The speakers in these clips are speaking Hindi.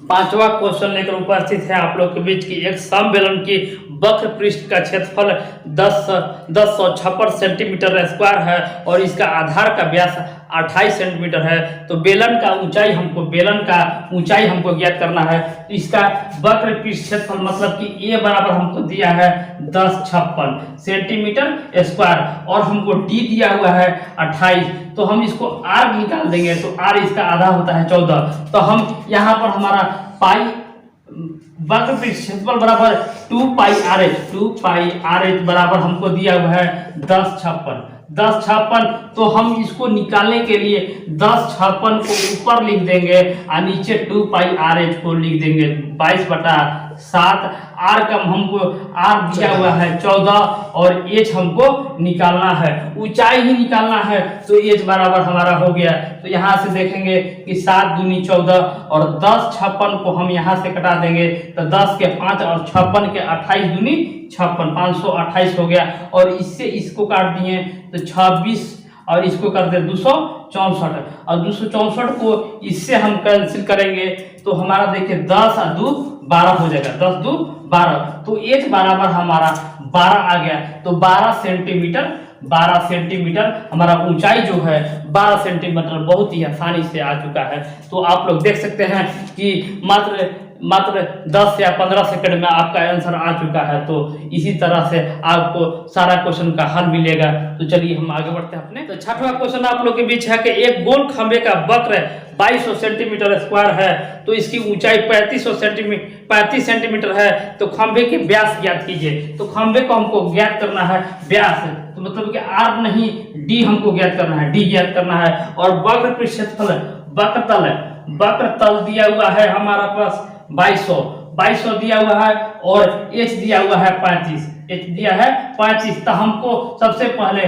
पांचवा क्वेश्चन लेकर उपस्थित है आप लोग के बीच की एक समबेलन की वक्र पृष्ठ का क्षेत्रफल 1056 सेंटीमीटर स्क्वायर है और इसका आधार का व्यास 28 सेंटीमीटर है। तो बेलन का ऊंचाई हमको ज्ञात करना है। तो इसका वक्र पृष्ठ क्षेत्रफल मतलब कि ए बराबर हमको दिया है 1056 सेंटीमीटर स्क्वायर और हमको डी दिया हुआ है 28। तो हम इसको आर निकाल देंगे तो आर इसका आधा होता है 14। तो हम यहाँ पर हमारा पाई वक्र पृष्ठ क्षेत्रफल बराबर 2 पाई आर एच बराबर हमको दिया हुआ है 1056। तो हम इसको निकालने के लिए 1056 को ऊपर लिख देंगे और नीचे 2 पाई आर एच को लिख देंगे 22/7। आर का हमको आर दिया हुआ है 14 और एच हमको निकालना है, ऊंचाई ही निकालना है। तो एच बराबर हमारा हो गया। तो यहाँ से देखेंगे कि 7 दूनी 14 और 1056 को हम यहाँ से कटा देंगे तो 10 के 5 और 56 के 28 दूनी 56 528 हो गया। और इससे इसको काट दिए तो 26 और इसको कर दे 264 और 264 को इससे हम कैंसिल करेंगे तो हमारा देखिए 10 और 2 12 हो जाएगा, 10 2 12। तो एच बराबर हमारा 12 आ गया। तो 12 सेंटीमीटर हमारा ऊंचाई जो है 12 सेंटीमीटर बहुत ही आसानी से आ चुका है। तो आप लोग देख सकते हैं कि मात्र 10 या 15 सेकंड में आपका आंसर आ चुका है। तो इसी तरह से आपको सारा क्वेश्चन का हल मिलेगा। तो चलिए हम आगे बढ़ते हैं अपने। तो छठवां क्वेश्चन आप लोग के बीच है कि एक गोल खंबे का वक्र 2200 सेंटीमीटर स्क्वायर है तो इसकी ऊंचाई 35 सेंटीमीटर है। तो खंबे के व्यास ज्ञात कीजिए। तो खंबे को हमको ज्ञात करना है व्यास, तो मतलब कि आर नहीं डी हमको ज्ञात करना है, डी ज्ञात करना है। और वक्र पृष्ठ क्षेत्रफल वक्र तल दिया हुआ है हमारा पास 2200 दिया हुआ है और एच दिया हुआ है 35। तो हमको सबसे पहले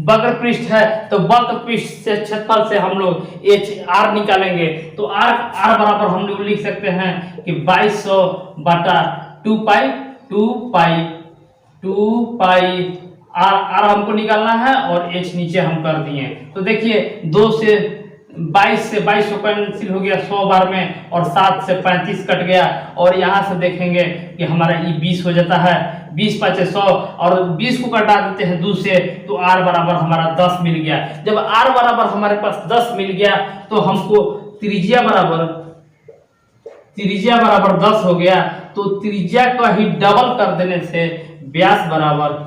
वक्र पृष्ठ है तो वक्र पृष्ठ से क्षेत्रफल से हम लोग एच आर निकालेंगे। तो आर बराबर हम लोग लिख सकते हैं कि 2200 बटा 2 पाई आर हमको निकालना है और एच नीचे हम कर दिए। तो देखिए 2 से 2200 कैंसिल हो गया 100 बार में और 7 से 35 कट गया और यहाँ से देखेंगे कि हमारा ये 20 हो जाता है। 20 5 100 और 20 को कटा देते हैं 2 से तो आर बराबर हमारा 10 मिल गया। जब आर बराबर हमारे पास 10 मिल गया तो हमको त्रिज्या बराबर 10 हो गया। तो त्रिज्या का ही डबल कर देने से व्यास बराबर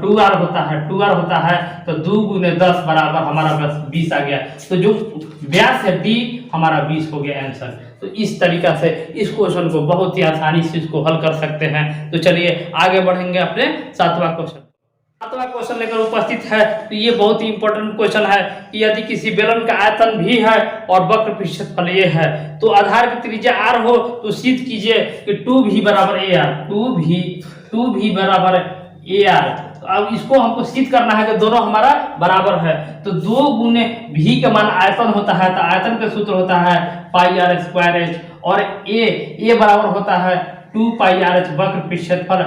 2r होता है। तो 2 गुने 10 बराबर हमारा बस 20 आ गया। तो जो व्यास है डी हमारा 20 हो गया आंसर। तो इस तरीका से इस क्वेश्चन को बहुत ही आसानी से इसको हल कर सकते हैं। तो चलिए आगे बढ़ेंगे अपने सातवां क्वेश्चन लेकर उपस्थित है। तो ये बहुत ही इंपॉर्टेंट क्वेश्चन है कि यदि किसी बेलन का आयतन भी है और वक्र पृष्ठ क्षेत्रफल ये है तो आधार की त्रिज्या r हो तो सिद्ध कीजिए कि 2v बराबर AR। तो अब इसको हमको सिद्ध करना है कि दोनों हमारा बराबर है। तो 2 गुने v का मान आयतन होता है तो आयतन का सूत्र होता है पाई आर स्क्वायर एच और a बराबर होता है 2 पाई आर एच वक्र पृष्ठ क्षेत्रफल।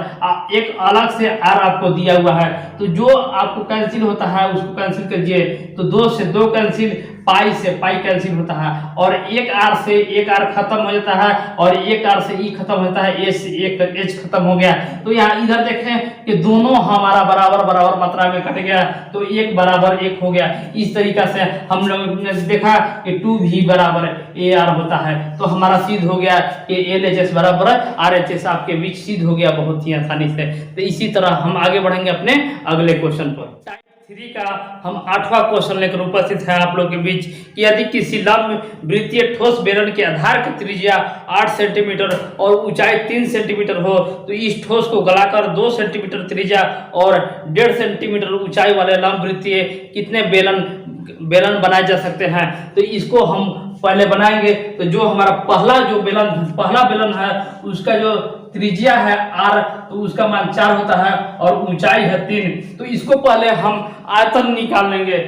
एक अलग से r आपको दिया हुआ है तो जो आपको कैंसिल होता है उसको कैंसिल कीजिए। तो 2 से 2 कैंसिल, पाई से पाई कैंसिल होता है और एक आर से एक आर खत्म हो जाता है और एक आर से ई खत्म होता है, ए से एक एच खत्म हो गया। तो यहाँ इधर देखें कि दोनों हमारा बराबर मात्रा में कट गया तो 1 बराबर 1 हो गया। इस तरीका से हम लोग ने देखा कि 2v बराबर AR होता है। तो हमारा सिद्ध हो गया कि LHS बराबर RHS आपके बीच सिद्ध हो गया बहुत ही आसानी से। तो इसी तरह हम आगे बढ़ेंगे अपने अगले क्वेश्चन पर। 3 का हम 8वां क्वेश्चन लेकर उपस्थित है आप लोग के बीच कि यदि किसी लंब वृत्तीय ठोस बेलन के आधार की त्रिज्या 8 सेंटीमीटर और ऊंचाई 3 सेंटीमीटर हो तो इस ठोस को गलाकर 2 सेंटीमीटर त्रिज्या और 1.5 सेंटीमीटर ऊंचाई वाले लंब वृत्तीय कितने बेलन बनाए जा सकते हैं। तो इसको हम पहले बनाएंगे। तो जो हमारा पहला बेलन है उसका जो त्रिज्या है r तो उसका मान 4 होता है और ऊंचाई है 3। तो इसको पहले हम आयतन निकाल लेंगे।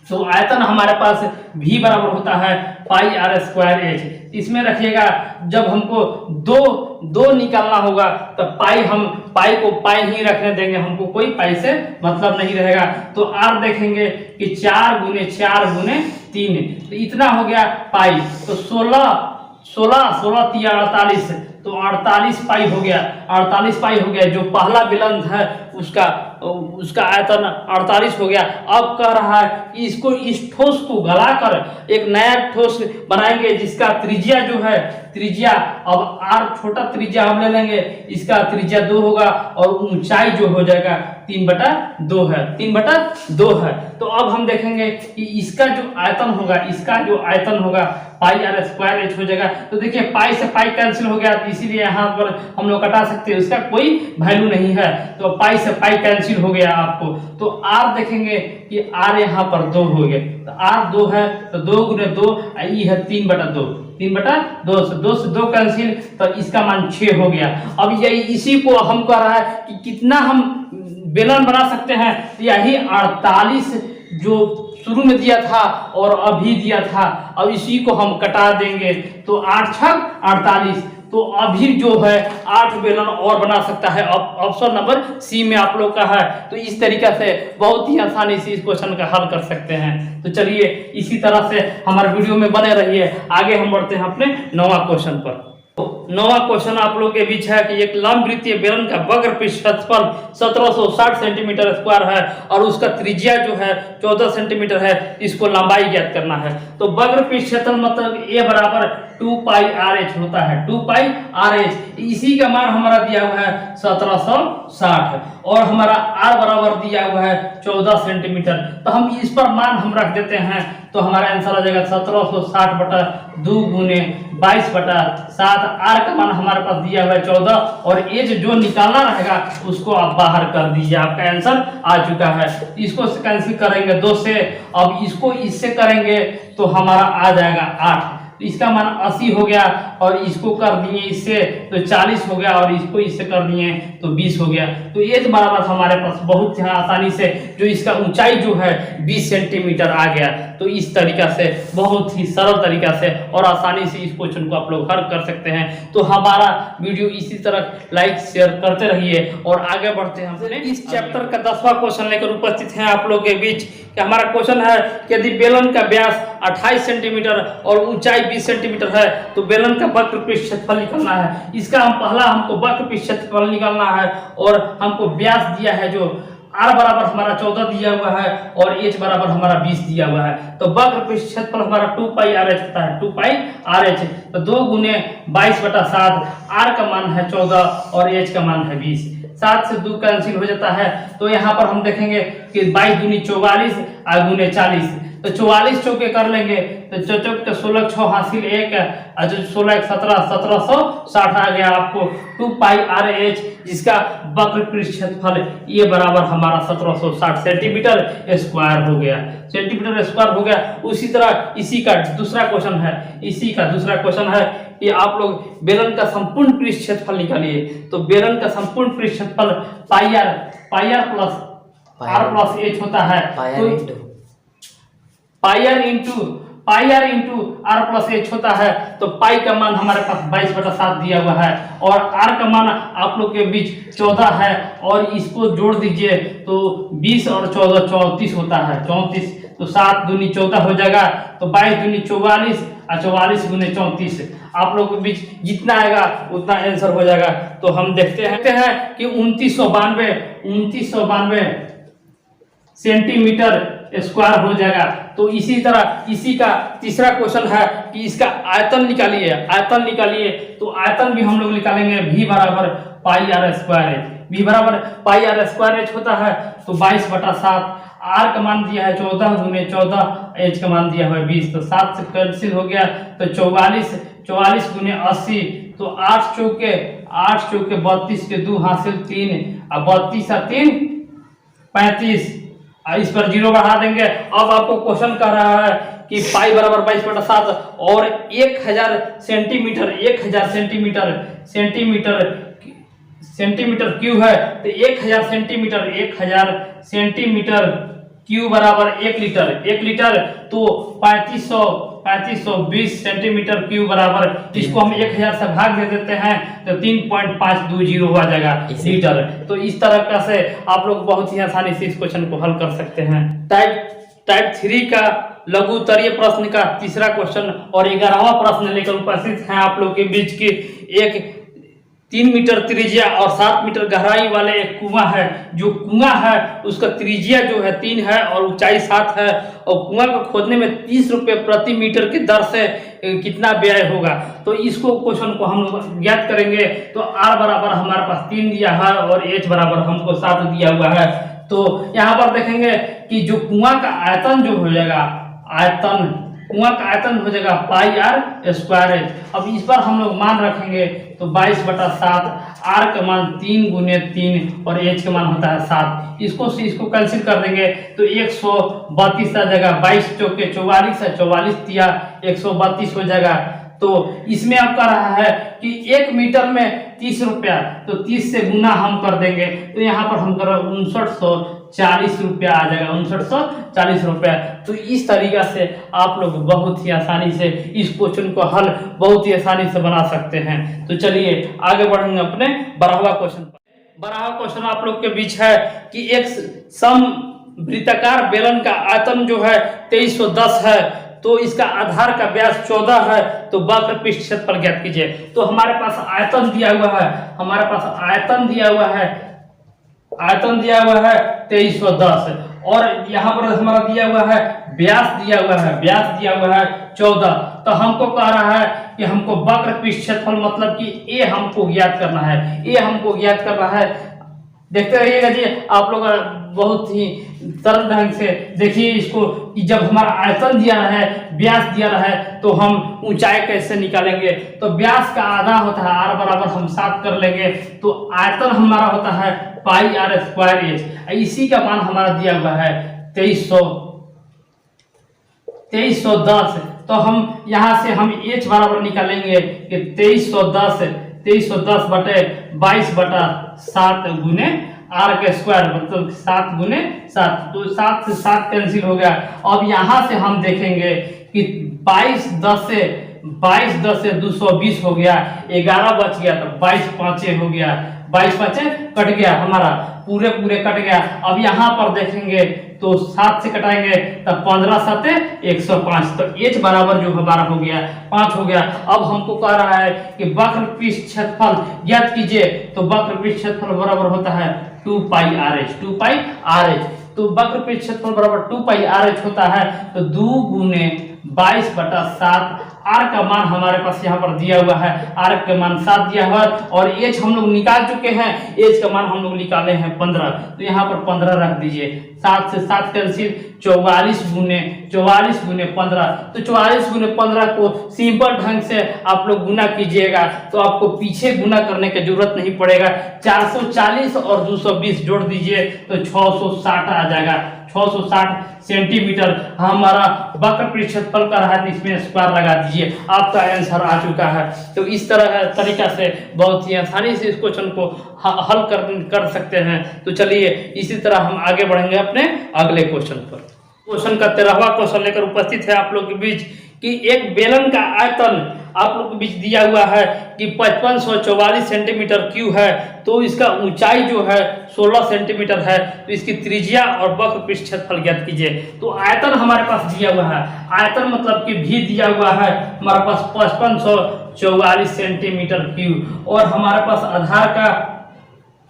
तो आयतन हमारे पास V बराबर होता है पाई आर स्क्वायर एच। इसमें रखिएगा जब हमको दो निकालना होगा तो हम पाई को पाई ही रखने देंगे, हमको कोई पाई से मतलब नहीं रहेगा। तो R देखेंगे कि 4 गुने 4 गुने 3, तो इतना हो गया पाई। तो 16 तिया 48, तो 48 पाई हो गया। 48 पाई हो गया, जो पहला बेलन है उसका आयतन 48 हो गया। अब कह रहा है कि इसको इस ठोस को गलाकर एक नया ठोस बनाएंगे जिसका त्रिज्या जो है अब आर छोटा त्रिज्या हम ले लेंगे, इसका त्रिज्या 2 होगा और ऊंचाई जो हो जाएगा 3/2 है, 3/2 है। तो अब हम देखेंगे कि इसका जो आयतन होगा पाई आर स्क्वायर एच हो जाएगा। तो देखिए पाई से पाई कैंसिल हो गया, तो इसीलिए यहाँ पर हम लोग कटा सकते हैं, इसका कोई वैल्यू नहीं है। तो पाई से पाई कैंसिल हो गया आपको। तो आर देखेंगे कि आर यहाँ पर 2 हो गए, तो आर 2 है, तो 2 गुने 2 ये है 3/2, 3/2 से 2 कैंसिल, तो इसका मान 6 हो गया। अब यही इसी को हम कह रहा है कि कितना हम बेलन बना सकते हैं, यही 48 जो शुरू में दिया था और अभी दिया था, अब इसी को हम कटा देंगे तो 8 छक 48। तो अभी जो है 8 बेलन और बना सकता है। ऑप्शन नंबर सी में आप लोग का है। तो इस तरीका से बहुत ही आसानी से इस क्वेश्चन का हल कर सकते हैं। तो चलिए इसी तरह से हमारे वीडियो में बने रहिए। आगे हम बढ़ते हैं अपने 9वां क्वेश्चन पर। तो 9वां क्वेश्चन आप लोग के बीच है कि एक लंब वृत्तीय बेलन का वक्र पृष्ठ क्षेत्रफल 1760 सेंटीमीटर स्क्वायर है और उसका त्रिज्या जो है 14 सेंटीमीटर है, इसको लंबाई ज्ञात करना है। तो वक्र पृष्ठ क्षेत्रफल मतलब A बराबर 2 पाई आर एच होता है, 2 पाई आर एच। इसी का मान हमारा दिया हुआ है 1760 और हमारा आर बराबर दिया हुआ है 14 सेंटीमीटर। तो हम इस पर मान हम रख देते हैं, तो हमारा आंसर आ जाएगा 1760/2 गुने 22/7। आर का मान हमारे पास दिया हुआ है 14 और एच जो निकालना रहेगा उसको आप बाहर कर दीजिए, आपका आंसर आ चुका है। इसको कैंसिल करेंगे 2 से, अब इसको इससे करेंगे तो हमारा आ जाएगा 8। तो इसका मान 80 हो गया और इसको कर दिए इससे तो 40 हो गया और इसको इससे कर दिए तो 20 हो गया। तो एच बराबर हमारे पास बहुत आसानी से जो इसका ऊंचाई जो है 20 सेंटीमीटर आ गया। तो इस तरीका से बहुत ही सरल तरीका से और आसानी से इस क्वेश्चन को आप लोग हल कर सकते हैं। तो हमारा वीडियो इसी तरह लाइक शेयर करते रहिए और आगे बढ़ते हैं। हमने इस चैप्टर का 10वां क्वेश्चन लेकर उपस्थित हैं आप लोग के बीच। कि हमारा क्वेश्चन है कि यदि बेलन का व्यास 28 सेंटीमीटर और ऊंचाई 20 सेंटीमीटर है तो बेलन का वक्र पृष्ठ क्षेत्रफल निकालना है। इसका हमको वक्र पृष्ठ क्षेत्रफल निकालना है और हमको व्यास दिया है जो आर बराबर हमारा 14 दिया हुआ है और एच बराबर हमारा 20 दिया हुआ है। तो वक्र पृष्ठ क्षेत्रफल हमारा 2 पाई आर एच होता है, 2 पाई आर एच। तो 2 गुने 22/7, आर का मान है 14 और एच का मान है 20। 7 से 2 कैंसिल हो जाता है। तो यहाँ पर हम देखेंगे कि 22 दूनी 44 और गुने 40, तो 44 चौके कर लेंगे तो चौक के 16 6 हासिल 1 और जो 16 17 1760 आ गया आपको 2 पाई आर एच, जिसका वक्र पृष्ठ क्षेत्रफल ये बराबर हमारा 1760 सेंटीमीटर स्क्वायर हो गया, सेंटीमीटर स्क्वायर हो गया। उसी तरह इसी का दूसरा क्वेश्चन है कि आप लोग बेलन का संपूर्ण पृष्ठ क्षेत्रफल निकालिए। तो बेलन का संपूर्ण पृष्ठ क्षेत्रफल पाई आर प्लस एच होता है। तो pi R into R plus H होता है। तो पाई का मान हमारे पास 22/7 दिया हुआ है और आर का मान आप लोग के बीच 14 है और इसको जोड़ दीजिए तो 20 और 14 34 होता है, 34। तो 7 दूनी 14 हो जाएगा, तो 22 दूनी 44 और 44 गुने 34। आप लोग के बीच जितना आएगा उतना आंसर हो जाएगा। तो हम देखते हैं कि 2992 सेंटीमीटर स्क्वायर हो जाएगा। तो इसी तरह इसी का तीसरा क्वेश्चन है कि इसका आयतन निकालिए। तो आयतन भी हम लोग निकालेंगे V बराबर पाई आर स्क्वायर एच। V बराबर पाई आर स्क्वायर एच होता है। तो 22/7, आर का मान दिया है 14 गुने 14, एच का मान दिया हुआ है 20। तो 7 से कैंसिल हो गया तो 44 गुने 80, तो 8 चौके 32 के 2 हासिल 3 और 32 और 3 35। इस पर 0 बढ़ा देंगे। अब आपको क्वेश्चन कह रहा है कि पाई बराबर 22/7 और 1000 सेंटीमीटर क्यों है। तो 1000 सेंटीमीटर क्यू बराबर 1 लीटर, 1 लीटर तो 3520 सेंटीमीटर क्यूब बराबर, इसको हम 1000 से भाग दे देते हैं तो 3.520 हुआ जाएगा लीटर। तो इस तरह से आप लोग बहुत ही आसानी से इस क्वेश्चन को हल कर सकते हैं। टाइप 3 का लघु उत्तरीय प्रश्न का तीसरा क्वेश्चन और 11वां प्रश्न लेकर उपस्थित हैं आप लोग के बीच की। एक 3 मीटर त्रिज्या और 7 मीटर गहराई वाले एक कुआं है। जो कुआं है उसका त्रिज्या जो है 3 है और ऊंचाई 7 है, और कुआं को खोदने में 30 रुपये प्रति मीटर की दर से कितना व्यय होगा। तो इसको क्वेश्चन को हम लोग ज्ञात करेंगे। तो आर बराबर हमारे पास 3 दिया है और एच बराबर हमको 7 दिया हुआ है। तो यहाँ पर देखेंगे कि जो कुआं का आयतन जो हो जाएगा, कुआं का आयतन हो जाएगा पाई आर स्क्वायर एच। अब इस पर हम लोग मान रखेंगे तो 22/7, आर का मान 3 × 3 और एच का मान होता है 7। इसको कैंसिल कर देंगे तो 132 आ जाएगा, 22 चौके 44 है, 44 दिया 132 हो जाएगा। तो इसमें अब कह रहा है कि 1 मीटर में 30 रुपया, तो 30 से गुना हम कर देंगे तो यहाँ पर हम कर 5940 रुपया आ जाएगा, 5940 रुपया। तो इस तरीका से आप लोग बहुत ही आसानी से इस क्वेश्चन को हल बहुत ही आसानी से बना सकते हैं। तो चलिए आगे बढ़ेंगे अपने 12वां क्वेश्चन पर। 12वां क्वेश्चन आप लोग के बीच है कि एक समवृत्ताकार बेलन का आयतन जो है 2310 है, तो इसका आधार का व्यास 14 है, तो वक्र पृष्ठ क्षेत्रफल ज्ञात कीजिए। तो हमारे पास आयतन दिया हुआ है, आयतन दिया हुआ है 2310 और यहाँ पर हमारा दिया हुआ है व्यास दिया हुआ है 14। तो हमको कह रहा है कि हमको वक्र पृष्ठ क्षेत्रफल मतलब कि ए हमको ज्ञात करना है। देखते रहिएगा जी आप लोग, बहुत ही सरल ढंग से देखिए इसको कि जब हमारा आयतन दिया है, व्यास दिया है, तो हम ऊंचाई कैसे निकालेंगे। तो व्यास का आधा होता है आर बराबर हम 7 कर लेंगे, तो आयतन हमारा होता है पाई आर स्क्वायर एच। इसी का मान हमारा दिया हुआ है 2310। तो हम यहाँ से हम एच बराबर निकालेंगे कि 2310 बटे 22/7 गुने आर का स्क्वायर, मतलब 7 × 7, तो 7 से 7 कैंसिल हो गया। अब यहाँ से हम देखेंगे कि 2210 से 220 हो गया, 11 बच गया, तो 22×5 हो गया, 22×5 कट गया, हमारा पूरे कट गया। अब यहाँ पर देखेंगे तो 7 से कटाएंगे तब 15×7 105, तो एच बराबर जो हमारा हो गया 5 हो गया। अब हमको कह रहा है कि वक्र पृष्ठ क्षेत्रफल ज्ञात कीजिए। तो वक्र पृष्ठ क्षेत्रफल बराबर होता है 2πRh। तो वक्र पृष्ठ क्षेत्रफल बराबर 2πRh होता है। तो 2 × 22/7, आर का मान हमारे पास यहाँ पर दिया हुआ है, आर का मान 7 दिया हुआ है और एच हम लोग निकाल चुके हैं, एच का मान हम लोग निकाले हैं 15। तो यहाँ पर 15 रख दीजिए, 7 से 7 कैंसिल, 44 × 15। तो 44 × 15 को सिंपल ढंग से आप लोग गुना कीजिएगा तो आपको पीछे गुना करने की जरूरत नहीं पड़ेगा। 440 और 220 जोड़ दीजिए तो 660 आ जाएगा, 660 सेंटीमीटर हमारा वक्र पृष्ठ क्षेत्रफल का रहा है। इसमें स्क्वायर लगा दीजिए, आपका आंसर आ चुका है। तो इस तरीका से बहुत ही आसानी से इस क्वेश्चन को हल कर सकते हैं। तो चलिए इसी तरह हम आगे बढ़ेंगे अपने अगले क्वेश्चन पर। क्वेश्चन का 13वां क्वेश्चन लेकर उपस्थित है आप लोग के बीच कि एक बेलन का आयतन आप लोग के बीच दिया हुआ है कि 5544 सेंटीमीटर क्यूब है, तो इसका ऊंचाई जो है 16 सेंटीमीटर है, तो इसकी त्रिज्या और वक्र पृष्ठ क्षेत्रफल ज्ञात कीजिए। तो आयतन हमारे पास दिया हुआ है, आयतन मतलब कि भी दिया हुआ है हमारे पास 5544 सेंटीमीटर क्यूब, और हमारे पास आधार का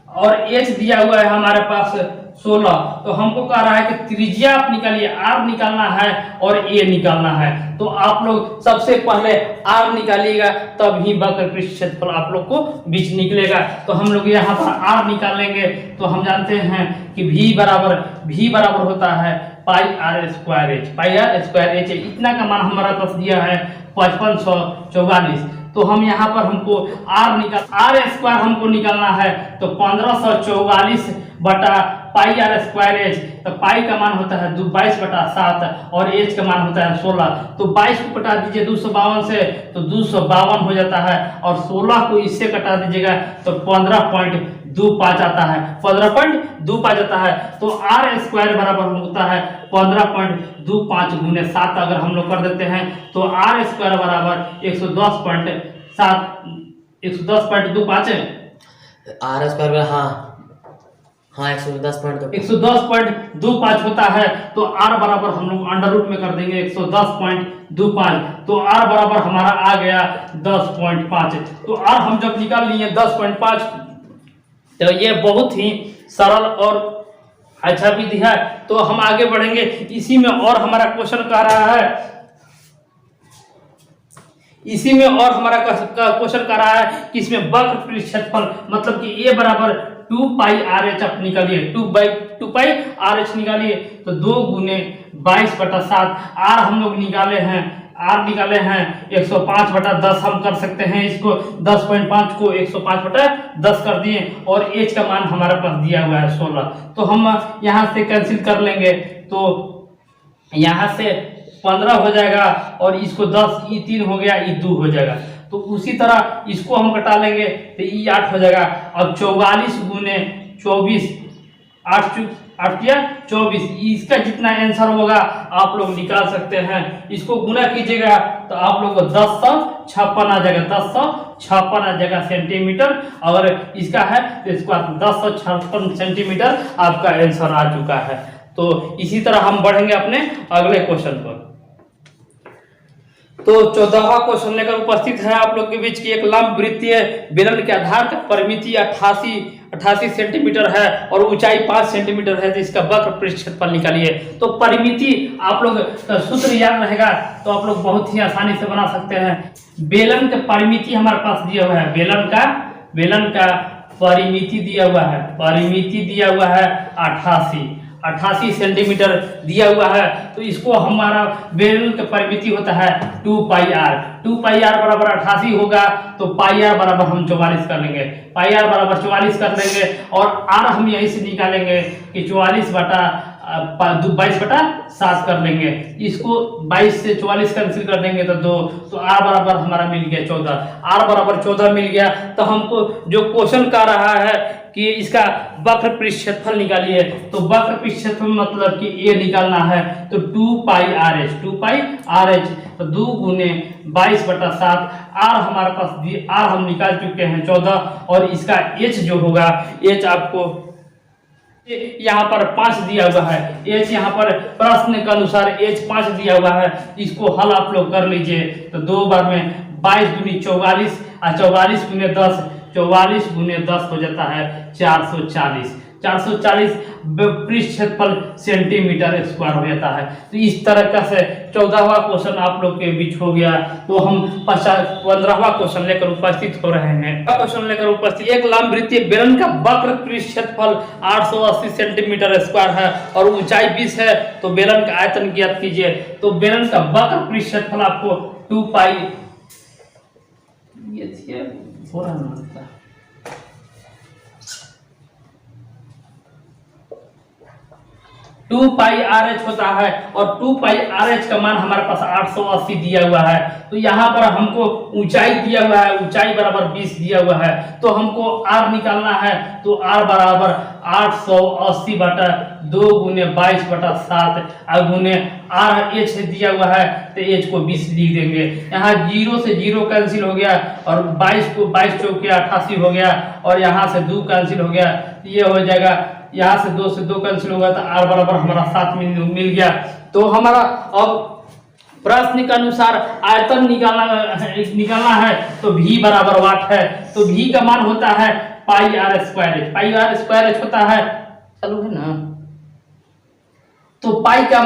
और एच दिया हुआ है हमारे पास 16। तो हमको कह रहा है कि त्रिज्या आप निकालिए, आर निकालना है और ए निकालना है। तो आप लोग सबसे पहले आर निकालिएगा तब ही वक्र पृष्ठ क्षेत्रफल आप लोग को बीच निकलेगा। तो हम लोग यहाँ पर आर निकालेंगे तो हम जानते हैं कि भी बराबर होता है पाई आर स्क्वायर एच। इतना का मान हमारा पास दिया है 5544। तो हम यहाँ पर हमको आर स्क्वायर हमको निकालना है, तो 1544 बटा पाई आर स्क्वायर एच। तो पाई का मान होता है 22/7 और एच का मान होता है 16। तो 22 को कटा दीजिए 252 से, तो 252 हो जाता है, और 16 को इससे कटा दीजिएगा तो 15.02 15.25 आता है, 15.25 आता है। तो आर स्क्वायर बराबर होता है 15.25 गुने 7 अगर हम लोग कर देते हैं तो आर स्क्वायर बराबर 110.7 110.25 आर स्क्वायर हाँ हाँ 110.25 होता है। तो आर बराबर हम लोग अंडर रूट में कर देंगे 110.25, तो आर बराबर हमारा आ गया 10.5। तो आर हम जब निकाल लिए 10.5 तो ये बहुत ही सरल और अच्छा विधि है। तो हम आगे बढ़ेंगे, इसी में और हमारा क्वेश्चन कह रहा है, इसी में और हमारा क्वेश्चन कर रहा है कि इसमें वक्र क्षेत्रफल मतलब कि ए बराबर 2 पाई आर एच आप निकालिए, 2 पाई आर एच निकालिए। तो 2 गुने 22/7 आर हम लोग निकाले हैं, आर निकाले हैं 105/10 हम कर सकते हैं इसको, 10.5 को 105/10 कर दिए और एच का मान हमारे पास दिया हुआ है 16। तो हम यहाँ से कैंसिल कर लेंगे, तो यहाँ से 15 हो जाएगा और इसको 10, ई 3 हो गया, ई 2 हो जाएगा। तो उसी तरह इसको हम कटा लेंगे तो ई 8 हो जाएगा। अब 44 गुने 24, 8 या 24, इसका जितना आंसर होगा आप लोग निकाल सकते हैं। इसको गुना कीजिएगा तो आप लोग को 1056 आ जाएगा, 1056 आ जाएगा सेंटीमीटर। अगर इसका है तो इसका 1056 सेंटीमीटर आपका आंसर आ चुका है। तो इसी तरह हम बढ़ेंगे अपने अगले क्वेश्चन पर। तो 14वां क्वेश्चन लेकर उपस्थित है आप लोग के बीच की, एक लंब वृत्तीय बेलन के आधार का परिमिति 88 सेंटीमीटर है और ऊंचाई 5 सेंटीमीटर है, तो इसका वक्र पृष्ठ क्षेत्रफल निकालिए। तो परिमिति आप लोग सूत्र याद रहेगा तो आप लोग बहुत ही आसानी से बना सकते हैं। बेलन का परिमिति हमारे पास दिया हुआ है, बेलन का परिमिति दिया हुआ है, परिमिति दिया हुआ है 88 सेंटीमीटर दिया हुआ है। तो इसको हमारा बेलन का परिमिति होता है 2 पाई आर, 2 पाई आर बराबर 88 होगा। तो पाई आर बराबर हम 44 कर लेंगे, पाई आर बराबर 44 कर लेंगे और आर हम यहीं से निकालेंगे कि 44/22/7 कर लेंगे। इसको 22 से 44 कैंसिल कर देंगे तो 2, तो आर बराबर हमारा मिल गया 14, आर बराबर 14 मिल गया। तो हमको जो क्वेश्चन कर रहा है कि इसका वक्र पृष्ठ क्षेत्रफल निकालिए, तो वक्र पृष्ठ क्षेत्रफल मतलब कि ए निकालना है तो 2 पाई आर एच, तो 2 गुने 22/7 आर हमारे पास आर हम निकाल चुके हैं 14 और इसका एच जो होगा, एच आपको यहाँ पर 5 दिया हुआ है, एच यहाँ पर प्रश्न के अनुसार एच 5 दिया हुआ है। इसको हल आप लोग कर लीजिए तो 2 बार में 22 दूनी 44 और 44 गुने 10, 44 गुने 10 हो जाता है 440 पृष्ठ क्षेत्रफल सेंटीमीटर स्क्वायर हो जाता है। तो इस तरह से 14वां क्वेश्चन आप लोग के बीच हो गया। तो हम 15वां क्वेश्चन लेकर उपस्थित हो रहे हैं। क्वेश्चन लेकर उपस्थित, एक लंब वृत्तीय बेलन का वक्र पृष्ठ क्षेत्रफल 880 सेंटीमीटर स्क्वायर है और ऊंचाई 20 है। तो बेलन का आयतन ज्ञात कीजिए। तो बेलन का वक्र पृष्ठ क्षेत्रफल आपको 2 पाई हो रहा है 2 पाई आर एच होता है और 2 पाई आर एच का मान हमारे पास 880 दिया हुआ है। तो यहाँ पर हमको ऊंचाई दिया हुआ है, ऊंचाई बराबर 20 दिया हुआ है। तो हमको आर निकालना है तो आर बराबर 880/2 गुने 22/7 गुने आर एच दिया हुआ है तो एच को 20 लिख देंगे। यहाँ 0 से 0 कैंसिल हो गया और 22 को 22 चौके 88 हो गया और यहाँ से 2 कैंसिल हो गया, ये हो जाएगा। यहाँ से 2 से 2 कैंसिल होगा तो आर बराबर हमारा 7 मिल गया। तो हमारा अब प्रश्न के अनुसार आयतन निकालना है तो v बराबर वाट है। तो v का मान होता है pi R square H, pi R square H होता है, चलो है ना। तो पाई का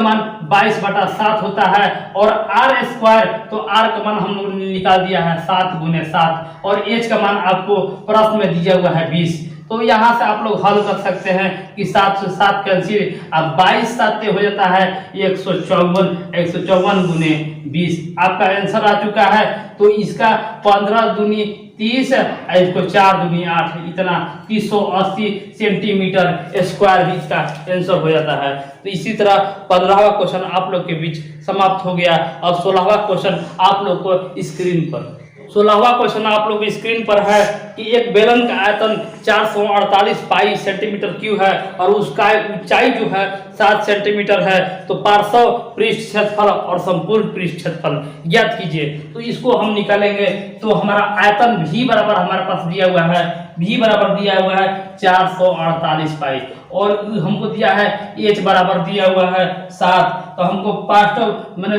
मान 22/7 होता है और आर स्क्वायर, तो आर का मान हम लोग ने निकाल दिया है 7 गुने 7 और एच का मान आपको प्रश्न में दिया हुआ है 20। तो यहाँ से आप लोग हल कर सकते हैं कि 7 से 7 कैंसिल, अब 22 7 हो जाता है 154 गुने 20 आपका आंसर आ चुका है। तो इसका 15 दूनी 30 इसको 4 दूनी 8, इतना 380 सेंटीमीटर स्क्वायर भी इसका आंसर हो जाता है। तो इसी तरह 15वां क्वेश्चन आप लोग के बीच समाप्त हो गया। अब 16वां क्वेश्चन आप लोग को स्क्रीन पर 16वां क्वेश्चन आप लोग स्क्रीन पर है कि एक बेलन का आयतन 448 पाई सेंटीमीटर क्यूब है और उसका ऊंचाई जो है 7 सेंटीमीटर है, तो पार्श्व पृष्ठ क्षेत्रफल और संपूर्ण पृष्ठ क्षेत्रफल ज्ञात कीजिए। तो इसको हम निकालेंगे। तो हमारा आयतन भी बराबर हमारे पास दिया हुआ है, भी बराबर दिया हुआ है 448 पाई, और हमको दिया है एच बराबर दिया हुआ है 7। तो हमको पार्श्व मैंने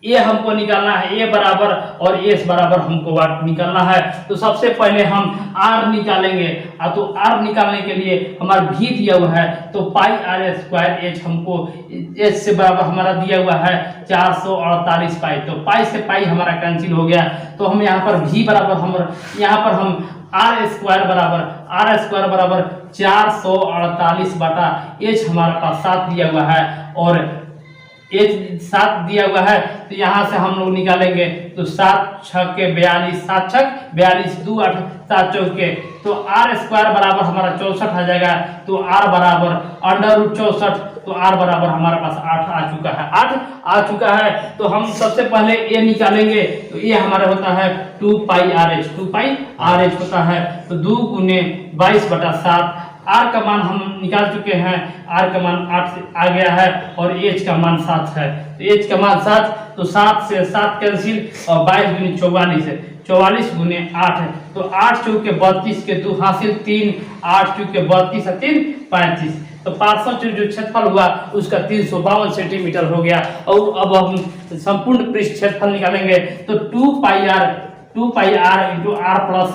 ए हमको निकालना है, ए बराबर और एस बराबर हमको वाट निकालना है। तो सबसे पहले हम आर निकालेंगे। तो आर निकालने के लिए हमारा भी दिया हुआ है, तो पाई आर स्क्वायर एच हमको एच से बराबर हमारा दिया हुआ है 448 पाई। तो पाई से पाई हमारा कैंसिल हो गया। तो हम यहाँ पर भी बराबर हम यहाँ पर हम आर स्क्वायर बराबर 448 बटा एच हमारे पास 7 दिया हुआ है और एच 7 दिया हुआ है। तो यहाँ से हम लोग निकालेंगे। तो 7 6 के 42, 7 6 42, 2 8 7 चौके, तो आर स्क्वायर बराबर हमारा 64 आ जाएगा। तो आर बराबर √64, तो आर बराबर हमारे पास 8 आ चुका है, 8 आ चुका है। तो हम सबसे पहले ए निकालेंगे। तो ए हमारा होता है 2 pi R H, 2 pi R H होता है। तो 2 गुने 22 बटा 7। आर का मान हम निकाल चुके हैं, आर का मान 8 आ गया है और एच का मान 7 है। तो एच का मान 7, तो 7 से 7 कैंसिल और 22 गुने 44 है, 44 गुने 8 है। तो 8 चौके 32 के 2 हासिल 3, 8 चौके 32 है 3 35। तो पार्श्व जो क्षेत्रफल हुआ उसका 352 सेंटीमीटर हो गया। और अब हम संपूर्ण पृष्ठ क्षेत्रफल निकालेंगे। तो 2 pi R into R plus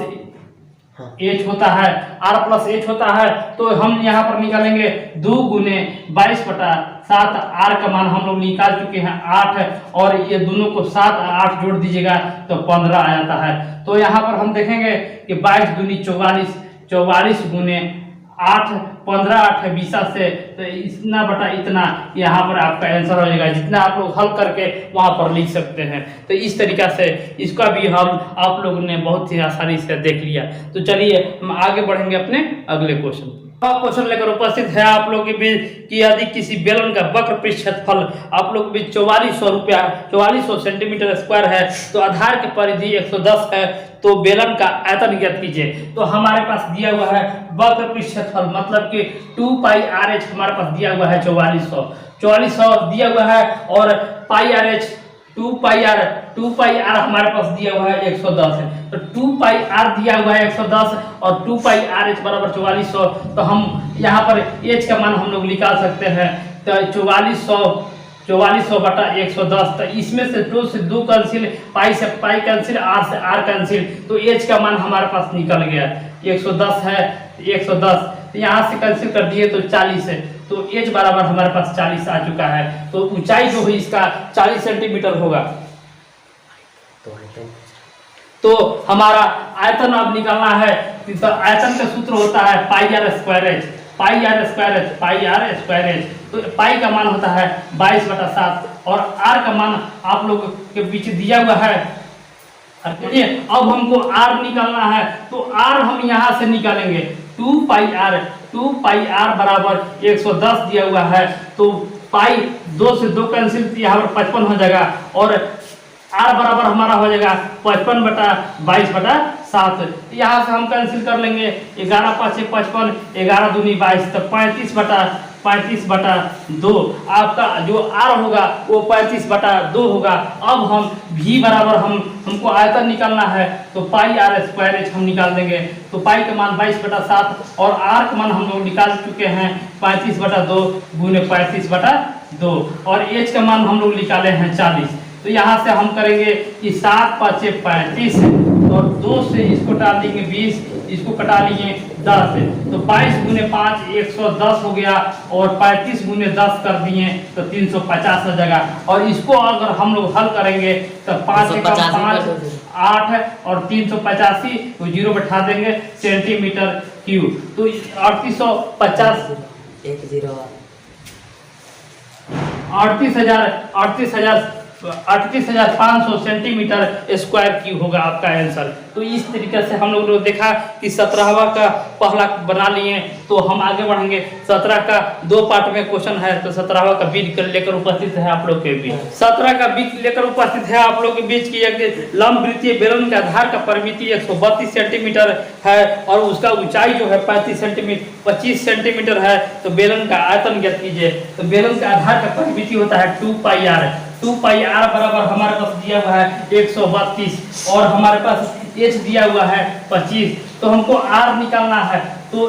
H होता है, आर प्लस एच होता है। तो हम यहाँ पर निकालेंगे 2 गुने 22 बटा 7। आर का मान हम लोग निकाल चुके हैं 8 है, और ये दोनों को 7 8 जोड़ दीजिएगा तो 15 आ जाता है। तो यहाँ पर हम देखेंगे कि 22 दूनी 44, 44 गुने 8, 15 8 है 20 से, तो इतना बटा इतना यहाँ पर आपका आंसर हो जाएगा। जितना आप लोग हल करके वहाँ पर लिख सकते हैं। तो इस तरीका से इसका भी हल आप लोगों ने बहुत ही आसानी से देख लिया। तो चलिए हम आगे बढ़ेंगे अपने अगले क्वेश्चन। क्वेश्चन लेकर उपस्थित है आप लोगों के बीच कि यदि किसी बेलन का वक्र पृष्ठ क्षेत्रफल आप लोग के बीच 4400 सेंटीमीटर स्क्वायर है, तो आधार की परिधि 110 है, तो बेलन का आयतन ज्ञात कीजिए। तो हमारे पास दिया हुआ है वक्र पृष्ठ क्षेत्रफल मतलब कि 2 पाई आर एच हमारे पास दिया हुआ है 4400 दिया हुआ है, और पाई आर एच 2 पाई आर हमारे पास दिया हुआ है 110 है। तो 2 पाई आर दिया हुआ है 110 और 2 पाई आर एच बराबर 4400। तो हम यहाँ पर एच का मान हम लोग निकाल सकते हैं। तो 4400 बटा 110। तो इसमें से 2 से 2 कैंसिल, पाई से पाई कैंसिल, आर से आर कैंसिल, तो एच का मान हमारे पास निकल गया 110 है 110। तो यहाँ से कैंसिल कर दिए तो 40 है। तो एच बराबर हमारे पास 40 आ चुका है। तो ऊंचाई जो है इसका 40 सेंटीमीटर होगा। तो हमारा आयतन अब निकालना है। तो आयतन का सूत्र होता है पाई आर स्क्वायर एच। तो पाई का मान होता है 22 बटा 7 और आर का मान आप लोग के पीछे दिया हुआ है। अब हमको आर निकालना है। तो आर हम यहाँ से निकालेंगे 2 पाई आर बराबर 110 दिया हुआ है। तो पाई 2 से 2 कैंसिल, यहाँ पर 55 हो जाएगा, और आर बराबर हमारा हो जाएगा 55 बटा 22 बटा 7। यहाँ से हम कैंसिल कर लेंगे, 11 5 55, 11 दूनी 22, तो 35 बटा 2 आपका जो आर होगा वो 35 बटा 2 होगा। अब हम भी बराबर हमको आयतन निकालना है। तो पाई आर स्क्वायर एच हम निकाल देंगे। तो पाई का मान 22 बटा 7 और आर का मान हम लोग निकाल चुके हैं 35 बटा 2 गुने 35 बटा 2, और एच का मान हम लोग निकाले हैं 40। तो यहाँ से हम करेंगे कि 7 5 35 और 2 से इसको काट देंगे 20, इसको कटा लिए 10 है। तो 22 गुने 5 110 हो गया, और 35 गुने 10 कर दिए तो 350 हो जाएगा। और इसको अगर हम लोग हल करेंगे तो 5 का 5 8 और 385 तो 0 बैठा देंगे सेंटीमीटर क्यूब। तो 3850 38,000 38,500 सेंटीमीटर स्क्वायर क्यूब होगा आपका आंसर। तो इस तरीके से हम लोग ने देखा कि 17वां का पहला बना लिए। तो हम आगे बढ़ेंगे। 17 का 2 पार्ट में क्वेश्चन है, तो 17वां का बीच लेकर उपस्थित है आप लोग के बीच। 17 का बीच लेकर उपस्थित है आप लोग के बीच की एक लंबवृत्तीय बेलन के आधार का परिमिति 132 सेंटीमीटर है और उसका ऊंचाई जो है 25 सेंटीमीटर है। तो बेलन का आयतन ज्ञात कीजिए। तो बेलन का आधार का परिमिति होता है 2πr। 2πr बराबर हमारे पास दिया हुआ है 132 और हमारे पास h दिया हुआ है 25। तो हमको r निकालना है। तो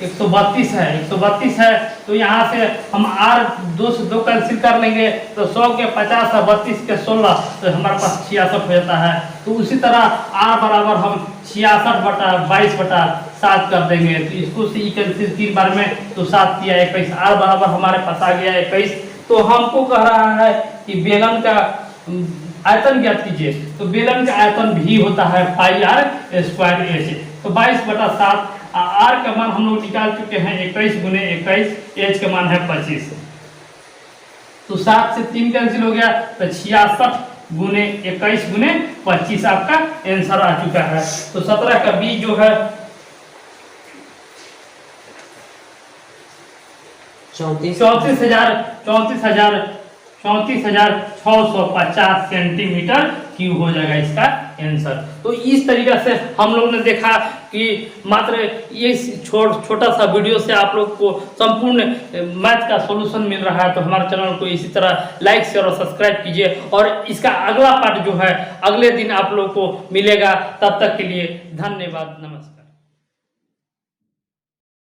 132 है। तो यहाँ से हम r 2 से 2 कैंसिल कर लेंगे। तो 100 के 50 और 32 के 16, तो हमारे पास 66 हो जाता है। तो उसी तरह r बराबर हम 66/22/7 कर देंगे। तो इसको से कैंसिल 3 बार में, तो 7 किया 21। r बराबर हमारे पास आ गया 21। तो हमको कह रहा है कि बेलन का आयतन ज्ञात कीजिए। तो बेलन का आयतन भी होता है πr²h। तो 22/7 r का मान हम लोग निकाल चुके हैं 21 × 21, h का मान है 25। तो 7 से 3 कैंसिल हो गया। तो 66 × 21 × 25 आपका आंसर आ चुका है। तो 17 का बी जो है 34,650 सेंटीमीटर क्यूब हो जाएगा इसका आंसर। तो इस तरीके से हम लोग ने देखा कि मात्र ये छोटा सा वीडियो से आप लोग को संपूर्ण मैथ का सॉल्यूशन मिल रहा है। तो हमारे चैनल को इसी तरह लाइक शेयर और सब्सक्राइब कीजिए और इसका अगला पार्ट जो है अगले दिन आप लोग को मिलेगा। तब तक के लिए धन्यवाद, नमस्कार।